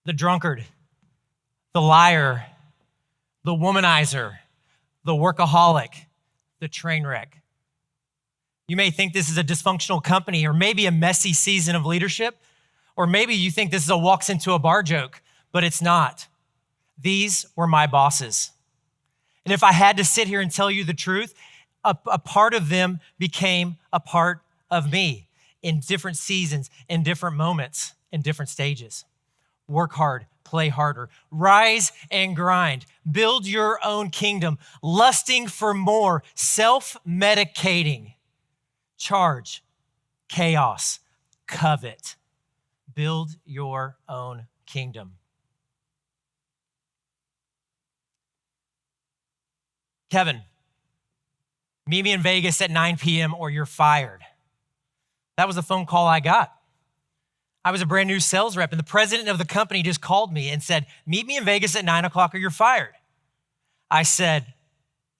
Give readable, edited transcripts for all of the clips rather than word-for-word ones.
the drunkard, the liar, the womanizer, the workaholic, the train wreck. You may think this is a dysfunctional company or maybe a messy season of leadership, or maybe you think this is a walks into a bar joke, but it's not. These were my bosses. And if I had to sit here and tell you the truth, a part of them became a part of me in different seasons, in different moments, in different stages. Work hard, play harder, rise and grind, build your own kingdom, lusting for more, self-medicating, charge, chaos, covet, build your own kingdom. Kevin, meet me in Vegas at 9 p.m. or you're fired. That was the phone call I got. I was a brand new sales rep, and the president of the company just called me and said, meet me in Vegas at 9 o'clock or you're fired. I said,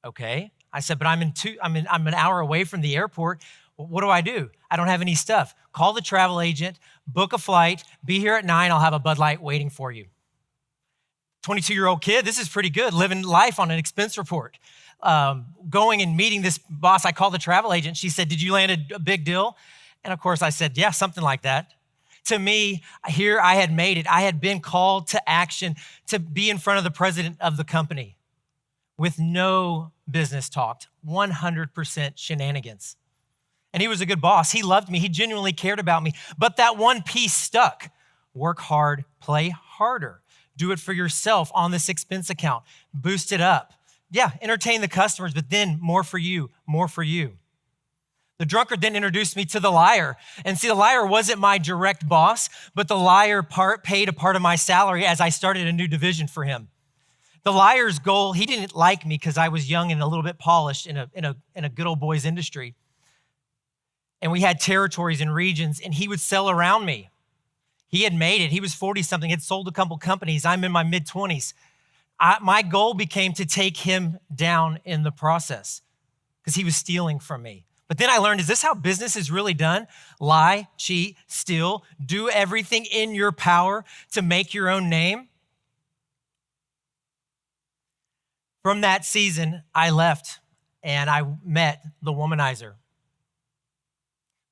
okay. I said, but I'm an hour away from the airport. What do? I don't have any stuff. Call the travel agent, book a flight, be here at 9. I'll have a Bud Light waiting for you. 22-year-old kid, this is pretty good, living life on an expense report. Going and meeting this boss, I called the travel agent. She said, did you land a big deal? And of course I said, yeah, something like that. To me, here I had made it. I had been called to action to be in front of the president of the company with no business talk, 100% shenanigans. And he was a good boss. He loved me. He genuinely cared about me. But that one piece stuck. Work hard, play harder. Do it for yourself on this expense account. Boost it up. Yeah, entertain the customers, but then more for you, more for you. The drunkard then introduced me to the liar. And see, the liar wasn't my direct boss, but the liar paid a part of my salary as I started a new division for him. The liar's goal, he didn't like me because I was young and a little bit polished in a good old boys industry. And we had territories and regions, and he would sell around me. He had made it. He was 40-something, had sold a couple companies. I'm in my mid-20s. My goal became to take him down in the process because he was stealing from me. But then I learned, is this how business is really done? Lie, cheat, steal, do everything in your power to make your own name? From that season, I left and I met the womanizer.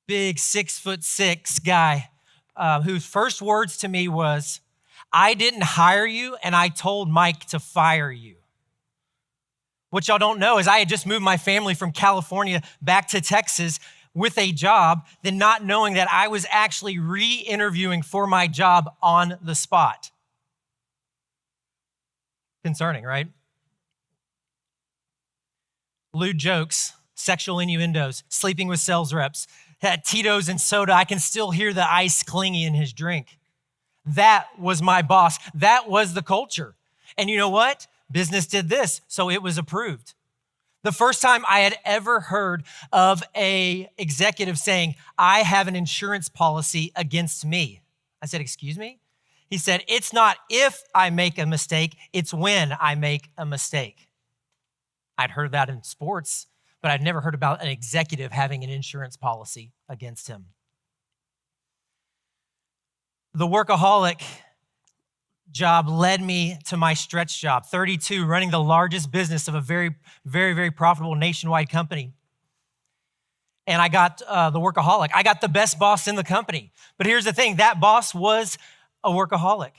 Big 6'6" guy whose first words to me was, I didn't hire you and I told Mike to fire you. What y'all don't know is I had just moved my family from California back to Texas with a job, then not knowing that I was actually re-interviewing for my job on the spot. Concerning, right? Lewd jokes, sexual innuendos, sleeping with sales reps, had Tito's and soda. I can still hear the ice clinging in his drink. That was my boss. That was the culture. And you know what? Business did this, so it was approved. The first time I had ever heard of an executive saying, I have an insurance policy against me. I said, excuse me? He said, it's not if I make a mistake, it's when I make a mistake. I'd heard that in sports, but I'd never heard about an executive having an insurance policy against him. The workaholic job led me to my stretch job, 32, running the largest business of a very, very, very profitable nationwide company. And I got the workaholic. I got the best boss in the company. But here's the thing, that boss was a workaholic.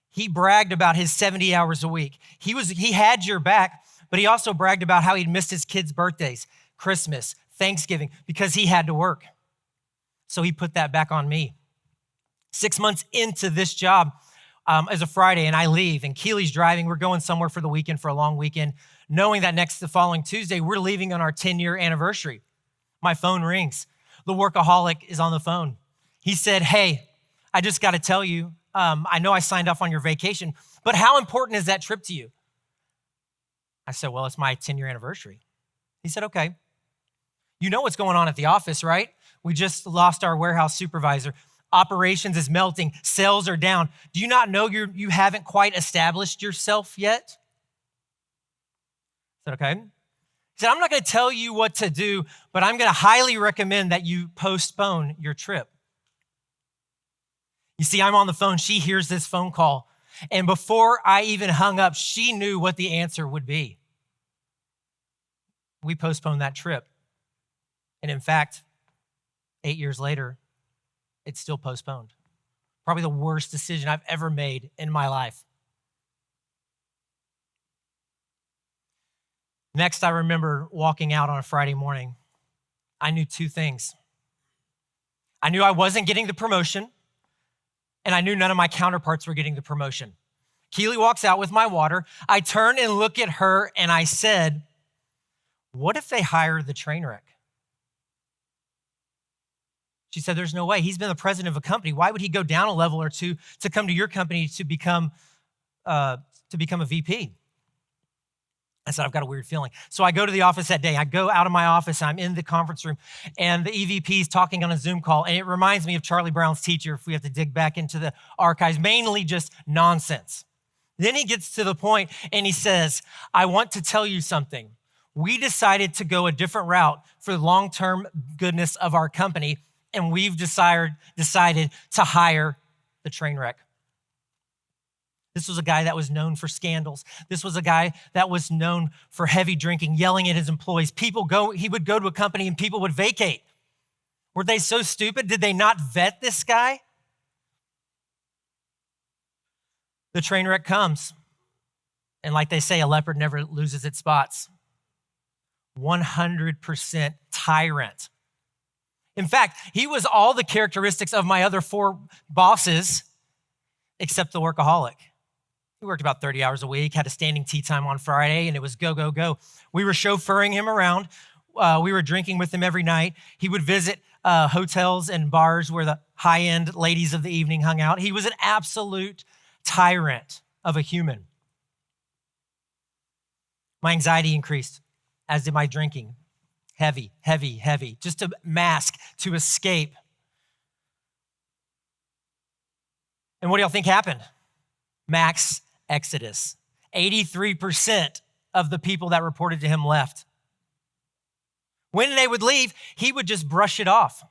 He bragged about his 70 hours a week. He had your back, but he also bragged about how he'd missed his kids' birthdays, Christmas, Thanksgiving, because he had to work. So he put that back on me. 6 months into this job, as a Friday, and I leave, and Keely's driving. We're going somewhere for the weekend, for a long weekend, knowing that the following Tuesday, we're leaving on our 10-year anniversary. My phone rings. The workaholic is on the phone. He said, hey, I just got to tell you, I know I signed off on your vacation, but how important is that trip to you? I said, well, it's my 10-year anniversary. He said, okay. You know what's going on at the office, right? We just lost our warehouse supervisor. Operations is melting. Sales are down. Do you not know you haven't quite established yourself yet? I said, okay. He said, I'm not going to tell you what to do, but I'm going to highly recommend that you postpone your trip. You see, I'm on the phone. She hears this phone call. And before I even hung up, she knew what the answer would be. We postponed that trip. And in fact, 8 years later, it's still postponed. Probably the worst decision I've ever made in my life. Next, I remember walking out on a Friday morning. I knew two things. I knew I wasn't getting the promotion, and I knew none of my counterparts were getting the promotion. Keely walks out with my water. I turn and look at her, and I said, what if they hire the train wreck? She said, there's no way. He's been the president of a company. Why would he go down a level or two to come to your company to become a VP? I said, I've got a weird feeling. So I go to the office that day. I go out of my office. I'm in the conference room, and the EVP is talking on a Zoom call, and it reminds me of Charlie Brown's teacher, if we have to dig back into the archives, mainly just nonsense. Then he gets to the point, and he says, I want to tell you something. We decided to go a different route for the long-term goodness of our company, and we've decided to hire the train wreck. This was a guy that was known for scandals. This was a guy that was known for heavy drinking, yelling at his employees. He would go to a company and people would vacate. Were they so stupid? Did they not vet this guy? The train wreck comes. And like they say, a leopard never loses its spots. 100% tyrant. In fact, he was all the characteristics of my other four bosses, except the workaholic. He worked about 30 hours a week, had a standing tea time on Friday, and it was go, go, go. We were chauffeuring him around. We were drinking with him every night. He would visit hotels and bars where the high-end ladies of the evening hung out. He was an absolute tyrant of a human. My anxiety increased, as did my drinking. Heavy, heavy, heavy, just to mask, to escape. And what do y'all think happened? Max exodus. 83% of the people that reported to him left. When they would leave, he would just brush it off.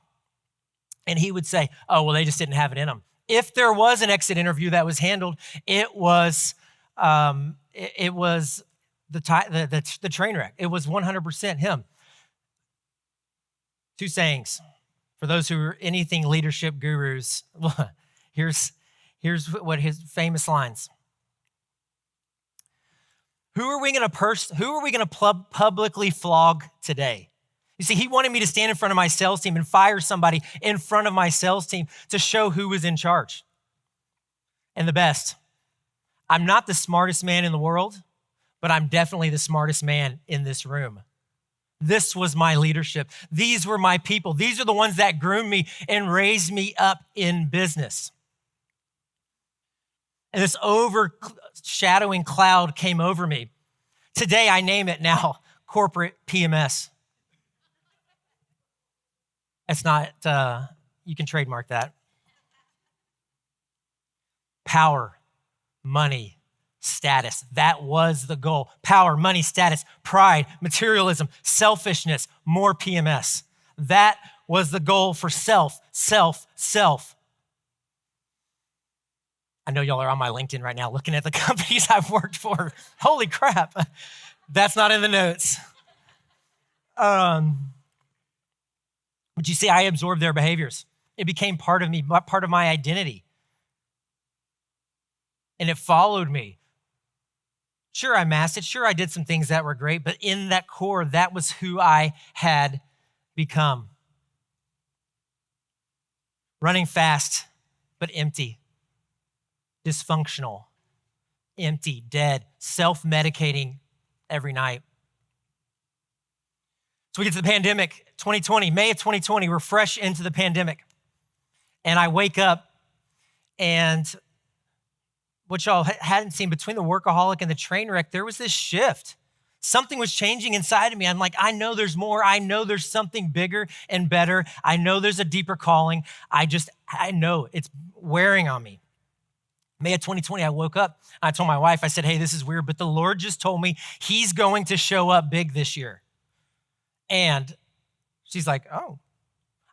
And he would say, oh, well, they just didn't have it in them. If there was an exit interview that was handled, it was the train wreck. It was 100% him. Two sayings for those who are anything leadership gurus. Here's what his famous lines. Who are we going to publicly flog today? You see, he wanted me to stand in front of my sales team and fire somebody in front of my sales team to show who was in charge. And the best, I'm not the smartest man in the world, but I'm definitely the smartest man in this room. This was my leadership. These were my people. These are the ones that groomed me and raised me up in business. And this overshadowing cloud came over me. Today, I name it now corporate PMS. It's not, you can trademark that. Power, money, status. That was the goal. Power, money, status, pride, materialism, selfishness, more PMS. That was the goal for self. I know y'all are on my LinkedIn right now looking at the companies I've worked for. Holy crap. That's not in the notes. But you see, I absorbed their behaviors. It became part of me, part of my identity. And it followed me. Sure, I masked it. Sure, I did some things that were great, but in that core, that was who I had become. Running fast, but empty. Dysfunctional, empty, dead, self-medicating every night. So we get to the pandemic, 2020, May of 2020, we're fresh into the pandemic. And I wake up and what y'all hadn't seen between the workaholic and the train wreck, there was this shift. Something was changing inside of me. I'm like, I know there's more. I know there's something bigger and better. I know there's a deeper calling. I know it's wearing on me. May of 2020, I woke up. I told my wife, I said, hey, this is weird, but the Lord just told me he's going to show up big this year. And she's like, oh.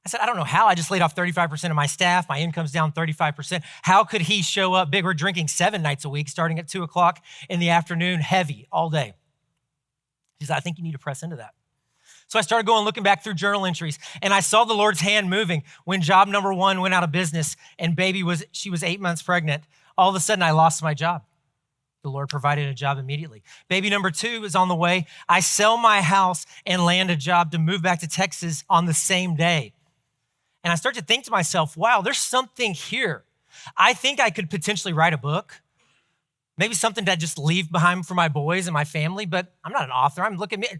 I said, I don't know how. I just laid off 35% of my staff. My income's down 35%. How could he show up big? We're drinking 7 nights a week, starting at 2 o'clock in the afternoon, heavy all day. She said, I think you need to press into that. So I started looking back through journal entries, and I saw the Lord's hand moving when job number 1 went out of business and she was 8 months pregnant. All of a sudden, I lost my job. The Lord provided a job immediately. Baby number 2 is on the way. I sell my house and land a job to move back to Texas on the same day. And I start to think to myself, wow, there's something here. I think I could potentially write a book, maybe something to just leave behind for my boys and my family, but I'm not an author.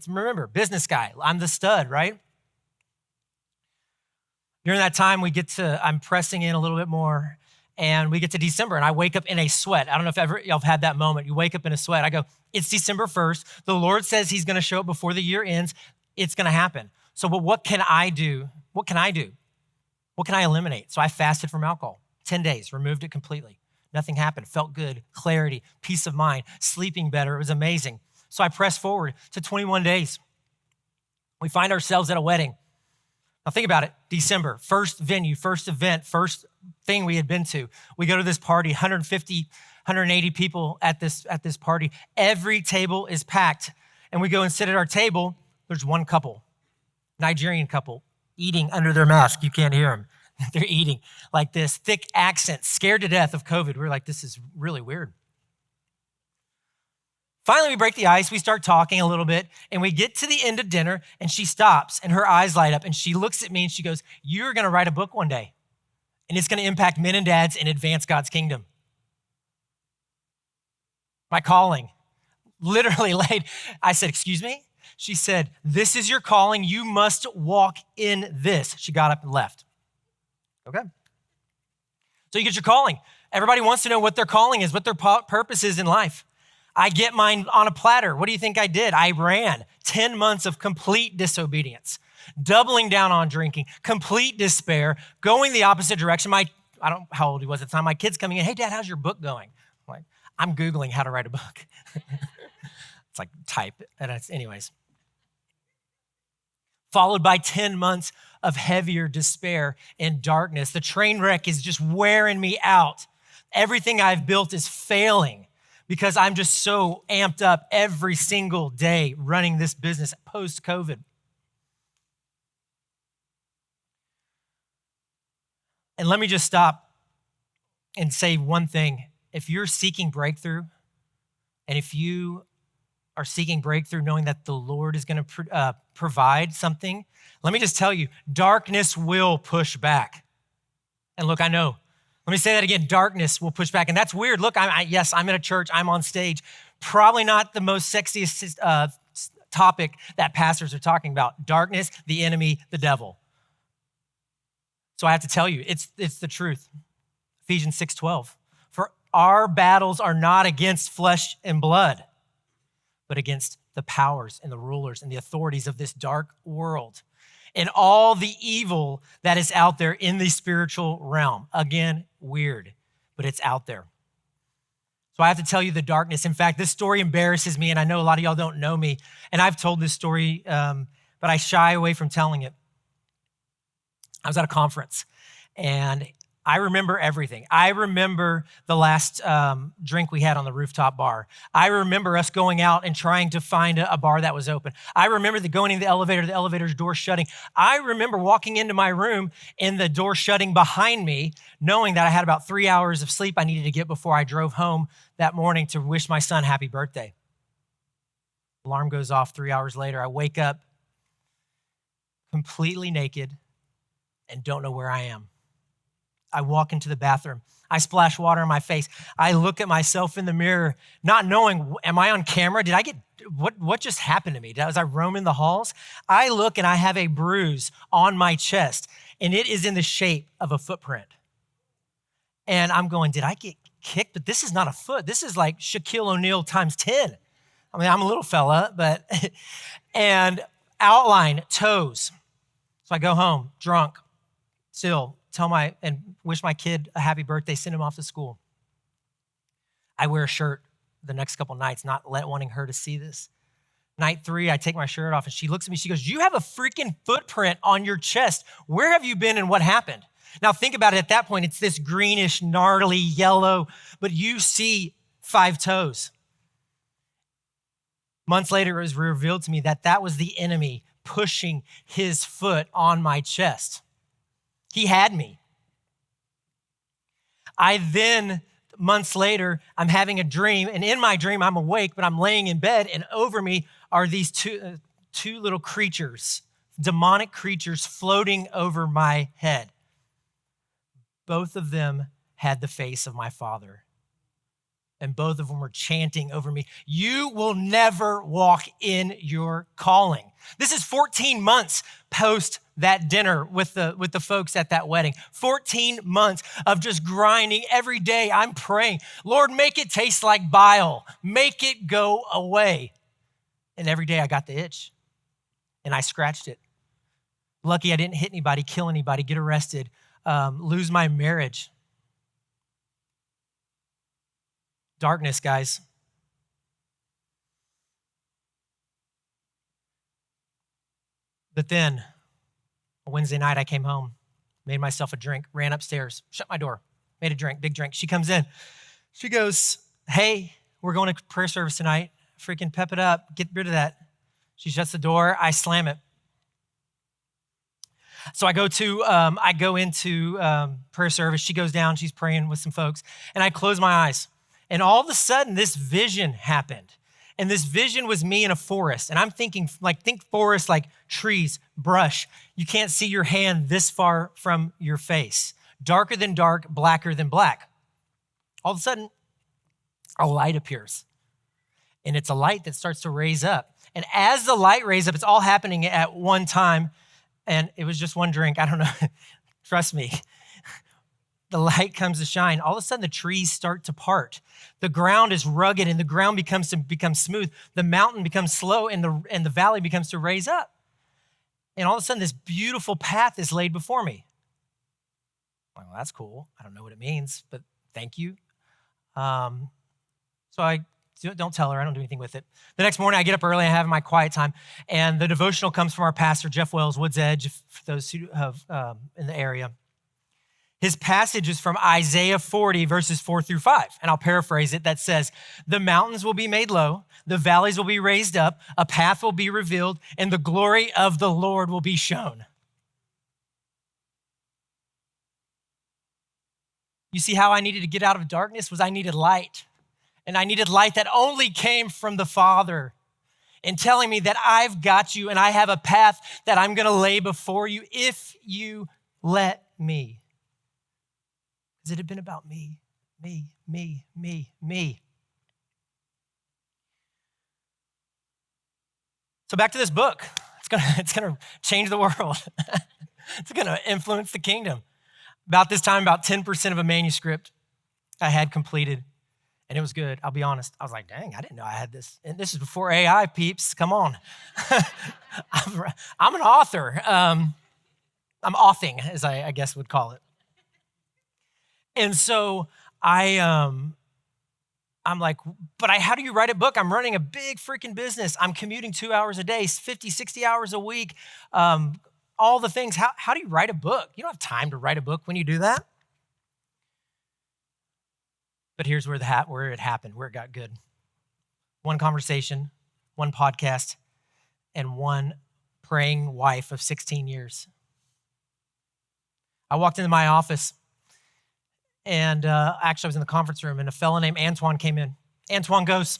Remember, business guy. I'm the stud, right? During that time, I'm pressing in a little bit more, and we get to December, and I wake up in a sweat. I don't know if y'all have had that moment. You wake up in a sweat. I go, it's December 1st. The Lord says he's going to show up before the year ends. It's going to happen. So, but what can I do? What can I do? What can I eliminate? So I fasted from alcohol, 10 days, removed it completely. Nothing happened, felt good, clarity, peace of mind, sleeping better. It was amazing. So I pressed forward to 21 days. We find ourselves at a wedding. Now think about it, December, first venue, first event, first thing we had been to. We go to this party, 150, 180 people at this party. Every table is packed. And we go and sit at our table. There's one couple, Nigerian couple, eating under their mask. You can't hear them. They're eating like this, thick accent, scared to death of COVID. We're like, this is really weird. Finally, we break the ice. We start talking a little bit, and we get to the end of dinner, and she stops, and her eyes light up, and she looks at me, and she goes, you're going to write a book one day, and it's going to impact men and dads and advance God's kingdom. My calling, literally laid. I said, excuse me? She said, this is your calling. You must walk in this. She got up and left. Okay. So you get your calling. Everybody wants to know what their calling is, what their purpose is in life. I get mine on a platter. What do you think I did? I ran 10 months of complete disobedience, doubling down on drinking, complete despair, going the opposite direction. I don't know how old he was at the time. My kid's coming in, hey, Dad, how's your book going? I'm like, I'm Googling how to write a book. It's like type. Anyways. Followed by 10 months of heavier despair and darkness. The train wreck is just wearing me out. Everything I've built is failing because I'm just so amped up every single day running this business post-COVID. And let me just stop and say one thing. If you're seeking breakthrough, and if you are seeking breakthrough knowing that the Lord is going to provide something, let me just tell you, darkness will push back. And look, I know. Let me say that again, darkness will push back. And that's weird. Look, yes, I'm in a church, I'm on stage. Probably not the most sexiest topic that pastors are talking about. Darkness, the enemy, the devil. So I have to tell you, it's the truth. Ephesians 6:12. For our battles are not against flesh and blood, but against the powers and the rulers and the authorities of this dark world and all the evil that is out there in the spiritual realm. Again, weird, but it's out there. So I have to tell you the darkness. In fact, this story embarrasses me, and I know a lot of y'all don't know me, and I've told this story, but I shy away from telling it. I was at a conference, and I remember everything. I remember the last drink we had on the rooftop bar. I remember us going out and trying to find a bar that was open. I remember going in the elevator's door shutting. I remember walking into my room and the door shutting behind me, knowing that I had about 3 hours of sleep I needed to get before I drove home that morning to wish my son happy birthday. Alarm goes off 3 hours later. I wake up completely naked and don't know where I am. I walk into the bathroom. I splash water on my face. I look at myself in the mirror, not knowing, am I on camera? What just happened to me? Was I roaming the halls? I look and I have a bruise on my chest, and it is in the shape of a footprint. And I'm going, did I get kicked? But this is not a foot. This is like Shaquille O'Neal times 10. I mean, I'm a little fella, but, and outline, toes. So I go home, drunk, still, and wish my kid a happy birthday, send him off to school. I wear a shirt the next couple nights, not wanting her to see this. Night 3, I take my shirt off and she looks at me. She goes, you have a freaking footprint on your chest. Where have you been and what happened? Now think about it. At that point, it's this greenish, gnarly yellow, but you see 5 toes. Months later, it was revealed to me that that was the enemy pushing his foot on my chest. He had me. Months later, I'm having a dream, and in my dream, I'm awake, but I'm laying in bed, and over me are these two little creatures, demonic creatures floating over my head. Both of them had the face of my father, and both of them were chanting over me, you will never walk in your calling. This is 14 months post that dinner with the folks at that wedding. 14 months of just grinding every day. I'm praying, Lord, make it taste like bile. Make it go away. And every day I got the itch and I scratched it. Lucky I didn't hit anybody, kill anybody, get arrested, lose my marriage. Darkness, guys. But then, a Wednesday night, I came home, made myself a drink, ran upstairs, shut my door, made a drink, big drink. She comes in. She goes, hey, we're going to prayer service tonight. Freaking pep it up. Get rid of that. She shuts the door. I slam it. So I go into prayer service. She goes down. She's praying with some folks. And I close my eyes. And all of a sudden, this vision happened. And this vision was me in a forest. And I'm thinking, think forest like trees, brush. You can't see your hand this far from your face. Darker than dark, blacker than black. All of a sudden, a light appears. And it's a light that starts to raise up. And as the light raises up, it's all happening at one time. And it was just one drink. I don't know. Trust me. The light comes to shine. All of a sudden, the trees start to part. The ground is rugged, and the ground becomes smooth. The mountain becomes slow, and the valley becomes to raise up. And all of a sudden, this beautiful path is laid before me. Well, that's cool. I don't know what it means, but thank you. So I don't tell her. I don't do anything with it. The next morning, I get up early. I have my quiet time, and the devotional comes from our pastor, Jeff Wells, Woods Edge, for those who have in the area. His passage is from Isaiah 40, verses 4-5. And I'll paraphrase it. That says, the mountains will be made low, the valleys will be raised up, a path will be revealed, and the glory of the Lord will be shown. You see how I needed to get out of darkness was I needed light. And I needed light that only came from the Father and telling me that I've got you and I have a path that I'm going to lay before you if you let me. Because it had been about me. So back to this book. It's gonna change the world. It's gonna influence the kingdom. About this time, about 10% of a manuscript I had completed, and it was good. I'll be honest. I was like, dang, I didn't know I had this. And this is before AI, peeps. Come on. I'm an author. I'm authing, as I guess would call it. And so I'm like, but how do you write a book? I'm running a big freaking business. I'm commuting 2 hours a day, 50, 60 hours a week, all the things. How do you write a book? You don't have time to write a book when you do that. But here's where it happened, where it got good. One conversation, one podcast, and one praying wife of 16 years. I walked into my office. And actually, I was in the conference room, and a fellow named Antoine came in. Antoine goes,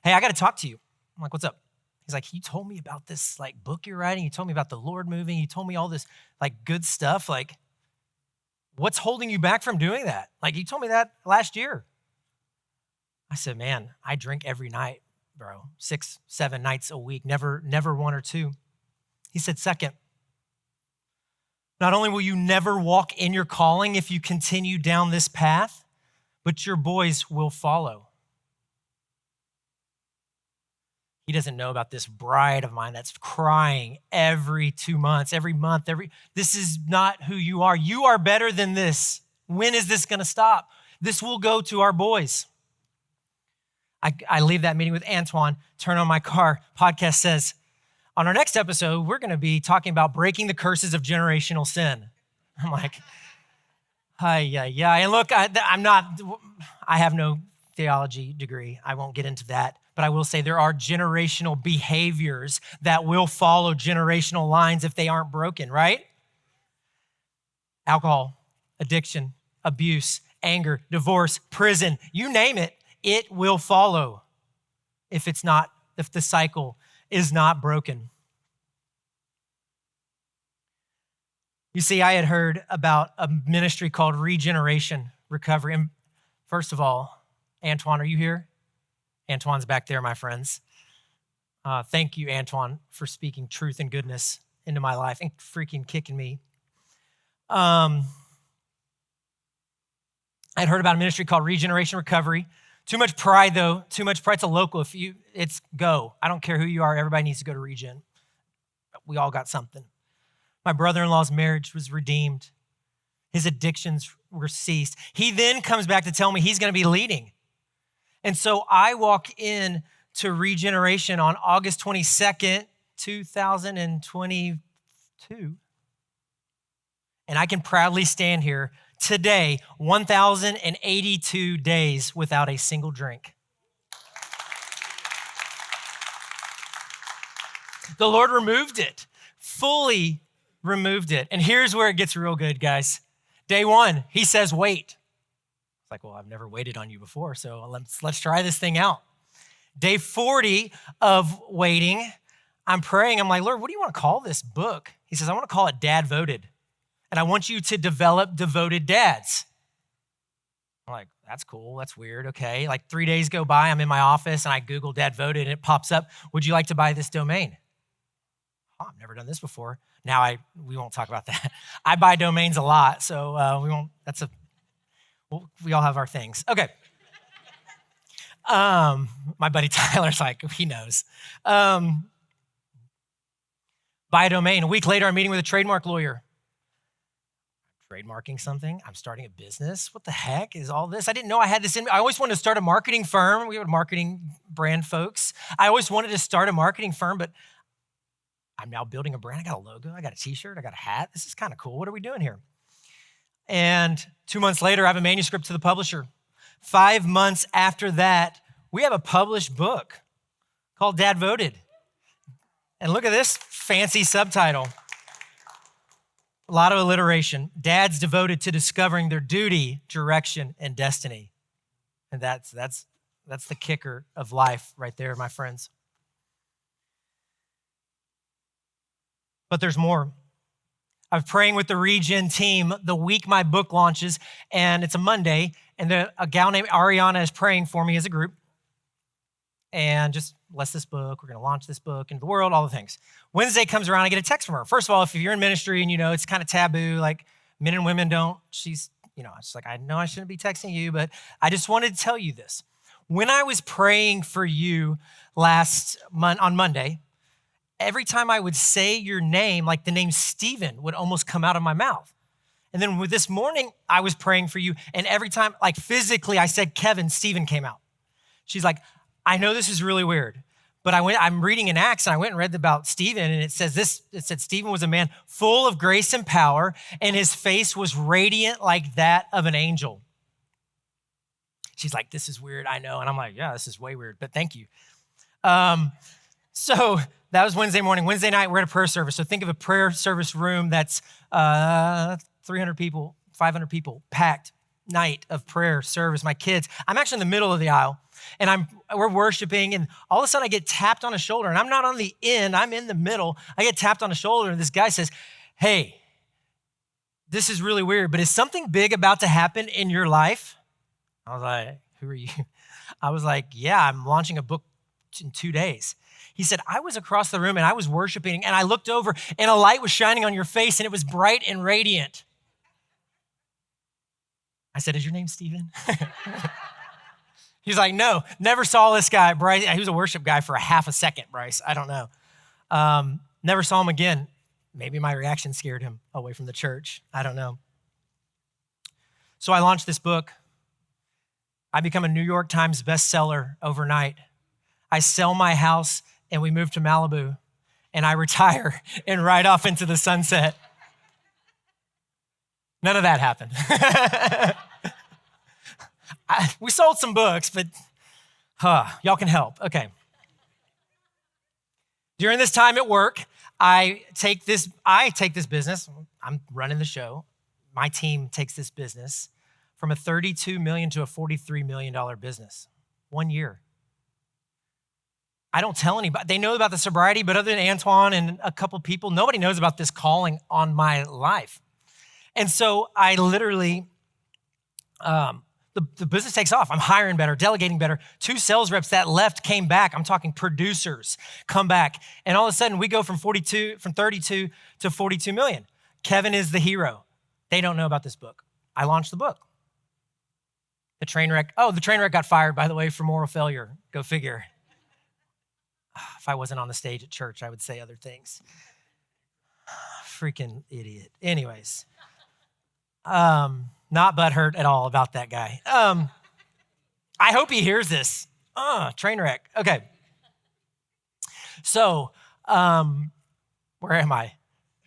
hey, I got to talk to you. I'm like, what's up? He's like, you told me about this book you're writing. You told me about the Lord moving. You told me all this good stuff. What's holding you back from doing that? You told me that last year. I said, man, I drink every night, bro. 6, 7 nights a week, never 1 or 2. He said, second, not only will you never walk in your calling if you continue down this path, but your boys will follow. He doesn't know about this bride of mine that's crying every 2 months, every month, this is not who you are. You are better than this. When is this going to stop? This will go to our boys. I leave that meeting with Antoine, turn on my car. Podcast says, on our next episode, we're going to be talking about breaking the curses of generational sin. I'm like, yeah. And look, I have no theology degree. I won't get into that. But I will say there are generational behaviors that will follow generational lines if they aren't broken, right? Alcohol, addiction, abuse, anger, divorce, prison, you name it, it will follow if the cycle is not broken. You see, I had heard about a ministry called Regeneration Recovery. And first of all, Antoine, are you here? Antoine's back there, my friends. Thank you, Antoine, for speaking truth and goodness into my life and freaking kicking me. I'd heard about a ministry called Regeneration Recovery. Too much pride, though. Too much pride. It's a local. It's go. I don't care who you are. Everybody needs to go to Regen. We all got something. My brother-in-law's marriage was redeemed. His addictions were ceased. He then comes back to tell me he's going to be leading. And so I walk in to Regeneration on August 22nd, 2022. And I can proudly stand here today, 1,082 days without a single drink. The Lord removed it, fully removed it. And here's where it gets real good, guys. Day one, he says, wait. It's like, well, I've never waited on you before, so let's try this thing out. Day 40 of waiting, I'm praying. I'm like, Lord, what do you want to call this book? He says, I want to call it Dad Voted. And I want you to develop devoted dads. I'm like, that's cool. That's weird. Okay. Like 3 days go by. I'm in my office and I Google Dad Voted and it pops up. Would you like to buy this domain? Oh, I've never done this before. Now we won't talk about that. I buy domains a lot. So we won't, we all have our things. Okay. My buddy Tyler's like, he knows. Buy a domain. A week later, I'm meeting with a trademark lawyer. Trademarking something. I'm starting a business. What the heck is all this? I didn't know I had this in me. I always wanted to start a marketing firm. We were marketing brand folks. I always wanted to start a marketing firm, but I'm now building a brand. I got a logo. I got a t-shirt. I got a hat. This is kind of cool. What are we doing here? And 2 months later, I have a manuscript to the publisher. 5 months after that, we have a published book called Dad Voted. And look at this fancy subtitle. A lot of alliteration. Dads devoted to discovering their duty, direction, and destiny. And that's the kicker of life right there, my friends. But there's more. I'm praying with the Regen team the week my book launches, and it's a Monday, and a gal named Ariana is praying for me as a group. And just bless this book. We're going to launch this book into the world, all the things. Wednesday comes around, I get a text from her. First of all, if you're in ministry and you know it's kind of taboo, like men and women don't, she's like, I know I shouldn't be texting you, but I just wanted to tell you this. When I was praying for you on Monday, every time I would say your name, like the name Stephen would almost come out of my mouth. And then with this morning, I was praying for you, and every time, like physically, I said Kevin, Stephen came out. She's like, I know this is really weird, but I'm reading in Acts, and I went and read about Stephen, and it said Stephen was a man full of grace and power, and his face was radiant like that of an angel. She's like, this is weird, I know. And I'm like, yeah, this is way weird, but thank you. So that was Wednesday morning. Wednesday night, we're at a prayer service. So think of a prayer service room that's 300 people, 500 people, packed night of prayer service. My kids, I'm actually in the middle of the aisle, and we're worshiping, and all of a sudden I get tapped on the shoulder, and I'm not on the end, I'm in the middle. I get tapped on the shoulder, and this guy says, hey, this is really weird, but is something big about to happen in your life? I was like, who are you? I was like, yeah, I'm launching a book in 2 days. He said, I was across the room and I was worshiping, and I looked over and a light was shining on your face and it was bright and radiant. I said, is your name Stephen? He's like, no, never saw this guy, Bryce. He was a worship guy for a half a second, Bryce. I don't know. Never saw him again. Maybe my reaction scared him away from the church. I don't know. So I launched this book. I become a New York Times bestseller overnight. I sell my house and we move to Malibu, and I retire and ride off into the sunset. None of that happened. We sold some books, but y'all can help. Okay. During this time at work, I take this business. I'm running the show. My team takes this business from a $32 million to a $43 million business. 1 year. I don't tell anybody. They know about the sobriety, but other than Antoine and a couple people, nobody knows about this calling on my life. And so I literally, the business takes off. I'm hiring better, delegating better. 2 sales reps that left came back. I'm talking producers come back. And all of a sudden we go from 32 to 42 million. Kevin is the hero. They don't know about this book. I launched the book. The train wreck got fired, by the way, for moral failure. Go figure. If I wasn't on the stage at church, I would say other things. Freaking idiot. Anyways, not butthurt at all about that guy. I hope he hears this. Train wreck. Okay. So, where am I?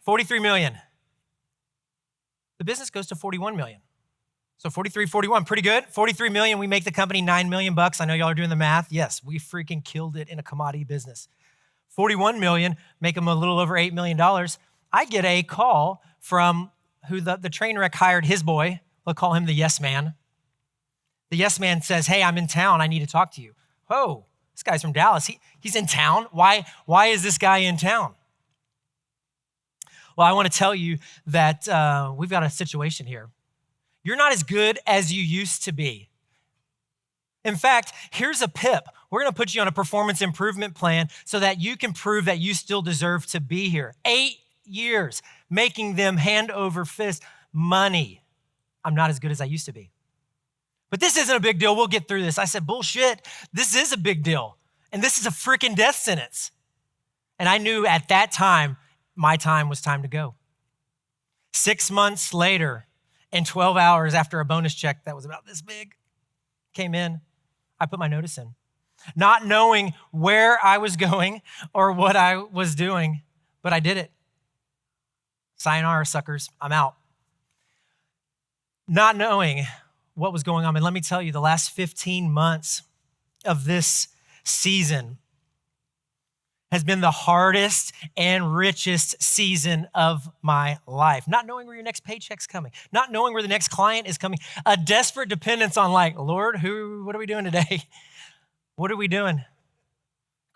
43 million. The business goes to 41 million. So 43, 41, pretty good. 43 million, we make the company $9 million bucks. I know y'all are doing the math. Yes, we freaking killed it in a commodity business. 41 million, make them a little over $8 million. I get a call from who the train wreck hired his boy. We'll call him the yes man. The yes man says, hey, I'm in town. I need to talk to you. Oh, this guy's from Dallas. He's in town. Why is this guy in town? Well, I want to tell you that we've got a situation here. You're not as good as you used to be. In fact, here's a PIP. We're going to put you on a performance improvement plan so that you can prove that you still deserve to be here. 8 years, making them hand over fist money. I'm not as good as I used to be. But this isn't a big deal. We'll get through this. I said, bullshit. This is a big deal. And this is a freaking death sentence. And I knew at that time, my time was time to go. 6 months later, and 12 hours after a bonus check that was about this big came in, I put my notice in. Not knowing where I was going or what I was doing, but I did it. Sayonara, suckers, I'm out. Not knowing what was going on. And let me tell you, the last 15 months of this season has been the hardest and richest season of my life. Not knowing where your next paycheck's coming, not knowing where the next client is coming, a desperate dependence on like, Lord, what are we doing today? What are we doing?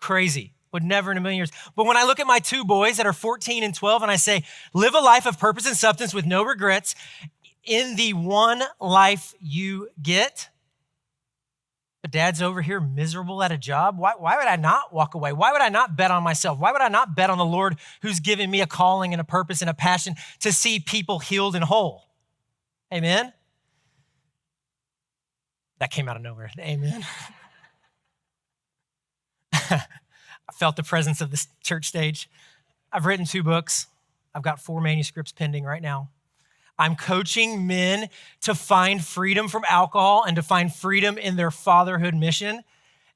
Crazy. Would never in a million years. But when I look at my 2 boys that are 14 and 12 and I say, live a life of purpose and substance with no regrets in the one life you get, but dad's over here miserable at a job. Why would I not walk away? Why would I not bet on myself? Why would I not bet on the Lord who's given me a calling and a purpose and a passion to see people healed and whole? Amen? That came out of nowhere. Amen. I felt the presence of this church stage. I've written 2 books. I've got 4 manuscripts pending right now. I'm coaching men to find freedom from alcohol and to find freedom in their fatherhood mission.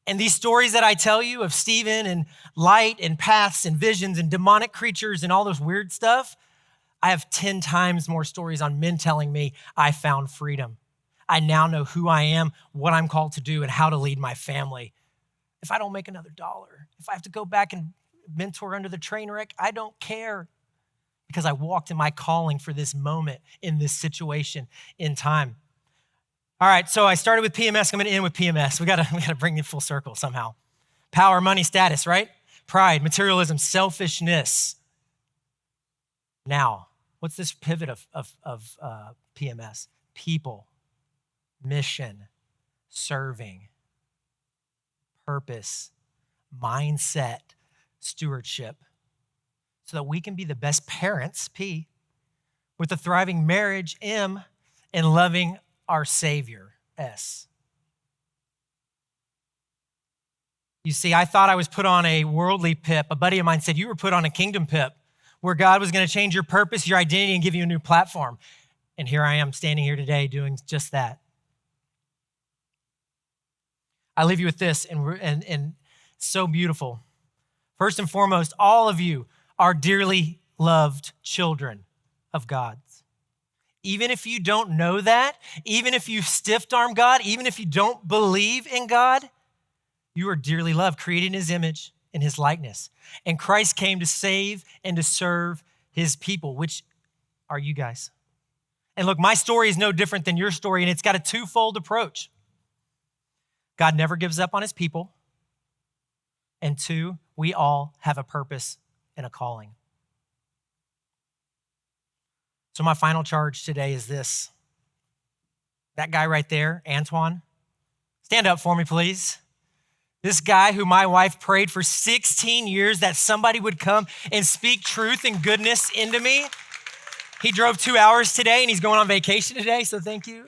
And these stories that I tell you of Stephen and light and paths and visions and demonic creatures and all this weird stuff, I have 10 times more stories on men telling me I found freedom. I now know who I am, what I'm called to do, and how to lead my family. If I don't make another dollar, if I have to go back and mentor under the train wreck, I don't care. Because I walked in my calling for this moment in this situation in time. All right, so I started with PMS. I'm going to end with PMS. We got to bring it full circle somehow. Power, money, status, right? Pride, materialism, selfishness. Now, what's this pivot of PMS? People, mission, serving, purpose, mindset, stewardship. So that we can be the best parents, P, with a thriving marriage, M, and loving our Savior, S. You see, I thought I was put on a worldly PIP. A buddy of mine said, you were put on a kingdom PIP where God was going to change your purpose, your identity, and give you a new platform. And here I am standing here today doing just that. I leave you with this, and so beautiful. First and foremost, all of you are dearly loved children of God. Even if you don't know that, even if you stiff-arm God, even if you don't believe in God, you are dearly loved, created in his image, in his likeness. And Christ came to save and to serve his people, which are you guys. And look, my story is no different than your story, and it's got a twofold approach. God never gives up on his people. And two, we all have a purpose and a calling. So my final charge today is this. That guy right there, Antoine, stand up for me, please. This guy who my wife prayed for 16 years that somebody would come and speak truth and goodness into me. He drove 2 hours today and he's going on vacation today. So thank you,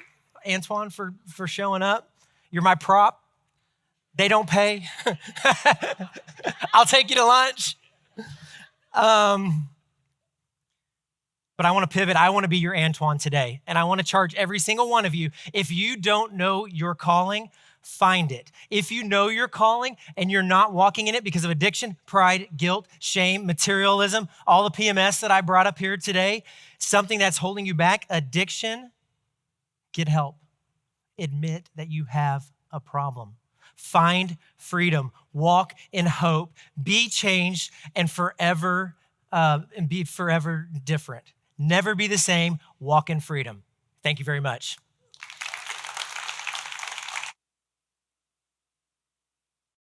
Antoine, for showing up. You're my prop. They don't pay. I'll take you to lunch. But I want to pivot. I want to be your Antoine today. And I want to charge every single one of you. If you don't know your calling, find it. If you know your calling and you're not walking in it because of addiction, pride, guilt, shame, materialism, all the PMS that I brought up here today, something that's holding you back, addiction, get help. Admit that you have a problem. Find freedom. Walk in hope. Be changed and be forever different. Never be the same. Walk in freedom. Thank you very much.